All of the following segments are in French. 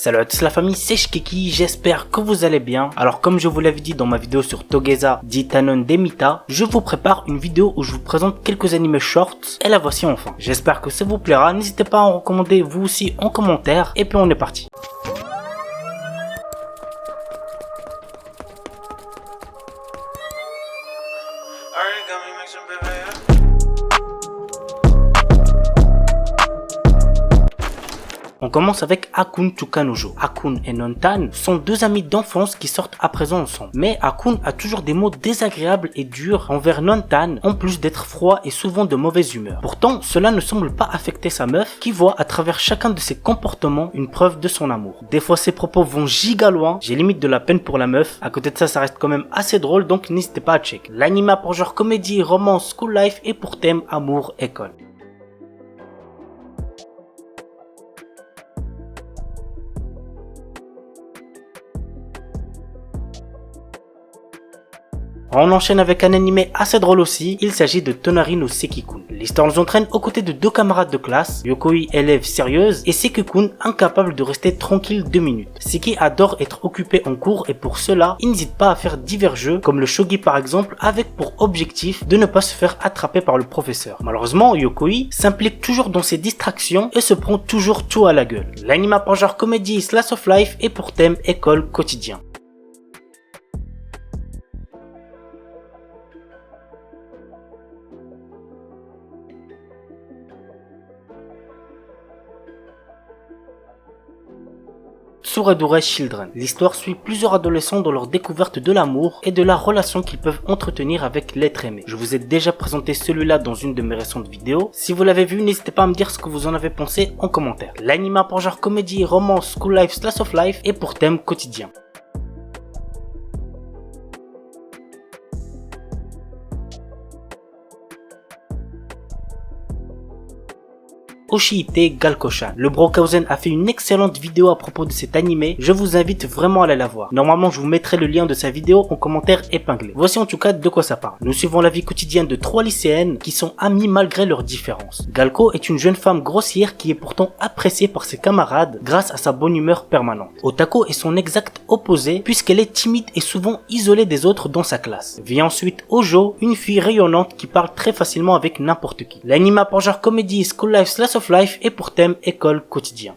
Salut à tous la famille, c'est Shikeki, j'espère que vous allez bien. Alors comme je vous l'avais dit dans ma vidéo sur Togeza d'Itanon Demita, je vous prépare une vidéo où je vous présente quelques animés shorts et la voici enfin. J'espère que ça vous plaira, n'hésitez pas à en recommander vous aussi en commentaire et puis on est parti. On commence avec Hakun Tsukanojo. Hakun et Nontan sont deux amis d'enfance qui sortent à présent ensemble. Mais Hakun a toujours des mots désagréables et durs envers Nontan, en plus d'être froid et souvent de mauvaise humeur. Pourtant, cela ne semble pas affecter sa meuf, qui voit à travers chacun de ses comportements une preuve de son amour. Des fois ses propos vont giga loin, j'ai limite de la peine pour la meuf. À côté de ça, ça reste quand même assez drôle, donc n'hésitez pas à check. L'anime a pour genre comédie, romance, school life et pour thème amour, école. On enchaîne avec un animé assez drôle aussi, il s'agit de Tonari no Seki-kun. L'histoire nous entraîne aux côtés de deux camarades de classe, Yokoi élève sérieuse et Seki-kun incapable de rester tranquille 2 minutes. Seki adore être occupé en cours et pour cela, il n'hésite pas à faire divers jeux comme le shogi par exemple avec pour objectif de ne pas se faire attraper par le professeur. Malheureusement, Yokoi s'implique toujours dans ses distractions et se prend toujours tout à la gueule. L'anime a pour genre comédie, slice of life et pour thème école quotidien. Tsuradore Children. L'histoire suit plusieurs adolescents dans leur découverte de l'amour et de la relation qu'ils peuvent entretenir avec l'être aimé. Je vous ai déjà présenté celui-là dans une de mes récentes vidéos. Si vous l'avez vu, n'hésitez pas à me dire ce que vous en avez pensé en commentaire. L'anime a pour genre comédie, romance, school life, slice of life et pour thème quotidien. Oshiite Galkoshan. Le Brokausen a fait une excellente vidéo à propos de cet animé, je vous invite vraiment à aller la voir. Normalement je vous mettrai le lien de sa vidéo en commentaire épinglé. Voici en tout cas de quoi ça parle. Nous suivons la vie quotidienne de 3 lycéennes qui sont amies malgré leurs différences. Galko est une jeune femme grossière qui est pourtant appréciée par ses camarades grâce à sa bonne humeur permanente. Otako est son exact opposé puisqu'elle est timide et souvent isolée des autres dans sa classe. Vient ensuite Ojo, une fille rayonnante qui parle très facilement avec n'importe qui. L'anime a pour genre comédie, school life, slice of life et pour thème école quotidien.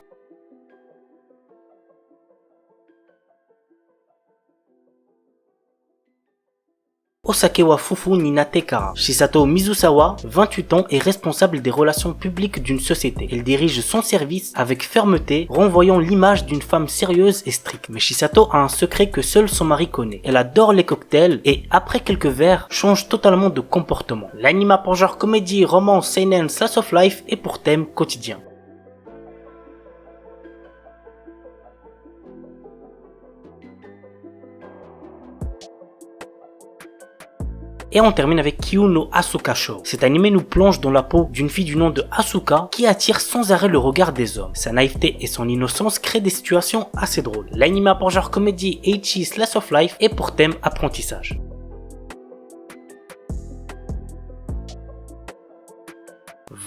Osakewa Fufu Ninate Kara. Shisato Mizusawa, 28 ans, est responsable des relations publiques d'une société. Elle dirige son service avec fermeté, renvoyant l'image d'une femme sérieuse et stricte. Mais Shisato a un secret que seul son mari connaît. Elle adore les cocktails et, après quelques verres, change totalement de comportement. L'anime a pour genre comédie, romance, seinen, slice of life et pour thème quotidien. Et on termine avec Kyu no Asuka Show. Cet animé nous plonge dans la peau d'une fille du nom de Asuka qui attire sans arrêt le regard des hommes. Sa naïveté et son innocence créent des situations assez drôles. L'anime a pour genre comédie, ecchi, slice of life et pour thème apprentissage.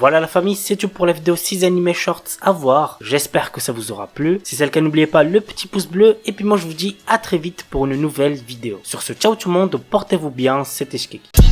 Voilà la famille, c'est tout pour la vidéo 6 animés shorts à voir. J'espère que ça vous aura plu. Si c'est le cas, n'oubliez pas le petit pouce bleu. Et puis moi je vous dis à très vite pour une nouvelle vidéo. Sur ce, ciao tout le monde, portez-vous bien, c'était Shikeki.